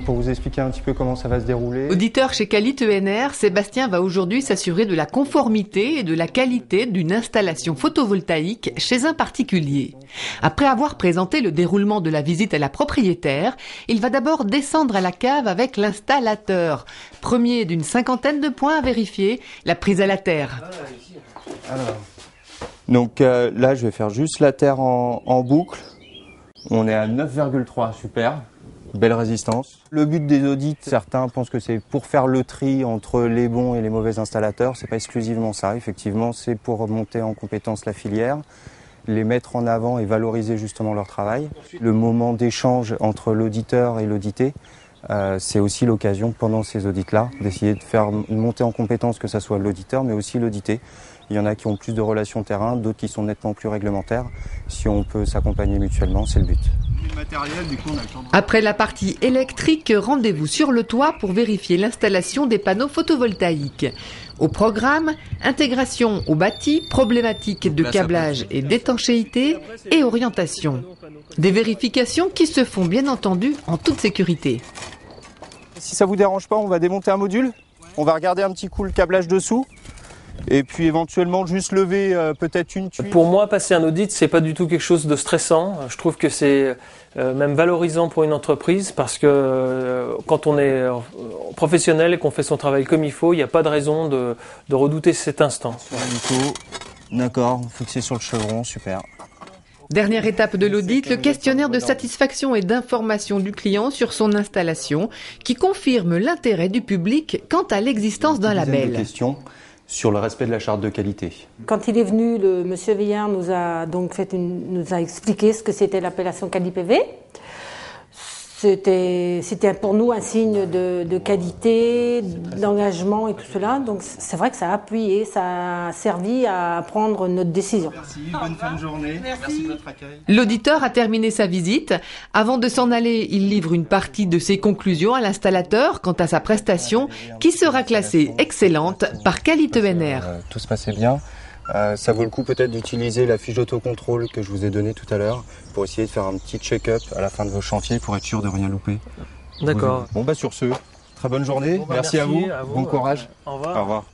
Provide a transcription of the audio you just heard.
Pour vous expliquer un petit peu comment ça va se dérouler. Auditeur chez Qualité ENR, Sébastien va aujourd'hui s'assurer de la conformité et de la qualité d'une installation photovoltaïque chez un particulier. Après avoir présenté le déroulement de la visite à la propriétaire, il va d'abord descendre à la cave avec l'installateur. Premier d'une 50aine de points à vérifier, la prise à la terre. Alors. Donc là, je vais faire juste la terre en boucle. On est à 9,3, super. Belle résistance. Le but des audits, certains pensent que c'est pour faire le tri entre les bons et les mauvais installateurs. C'est pas exclusivement ça. Effectivement, c'est pour monter en compétence la filière, les mettre en avant et valoriser justement leur travail. Le moment d'échange entre l'auditeur et l'audité, c'est aussi l'occasion pendant ces audits-là d'essayer de faire monter en compétence que ça soit l'auditeur, mais aussi l'audité. Il y en a qui ont plus de relations terrain, d'autres qui sont nettement plus réglementaires. Si on peut s'accompagner mutuellement, c'est le but. Après la partie électrique, rendez-vous sur le toit pour vérifier l'installation des panneaux photovoltaïques. Au programme, intégration au bâti, problématiques de câblage et d'étanchéité et orientation. Des vérifications qui se font bien entendu en toute sécurité. Si ça vous dérange pas, on va démonter un module. On va regarder un petit coup le câblage dessous. Et puis éventuellement juste lever peut-être une tuile. Pour moi, passer un audit, c'est pas du tout quelque chose de stressant. Je trouve que c'est même valorisant pour une entreprise parce que quand on est professionnel et qu'on fait son travail comme il faut, il n'y a pas de raison de redouter cet instant. D'accord, fixé sur le chevron, super. Dernière étape de l'audit, le questionnaire de satisfaction et d'information du client sur son installation qui confirme l'intérêt du public quant à l'existence d'un label. Sur le respect de la charte de qualité. Quand il est venu, le monsieur Villard nous a expliqué ce que c'était l'appellation Quali-PV. C'était pour nous un signe de qualité, d'engagement et tout cela. Donc c'est vrai que ça a appuyé, ça a servi à prendre notre décision. Merci, bonne fin de journée. Merci de votre accueil. L'auditeur a terminé sa visite. Avant de s'en aller, il livre une partie de ses conclusions à l'installateur quant à sa prestation qui sera classée excellente par Qualité ENR. Tout se passait bien. Ça vaut le coup peut-être d'utiliser la fiche d'autocontrôle que je vous ai donnée tout à l'heure pour essayer de faire un petit check-up à la fin de vos chantiers pour être sûr de rien louper. D'accord. Bon sur ce, très bonne journée, merci à vous, bon courage. Au revoir. Au revoir.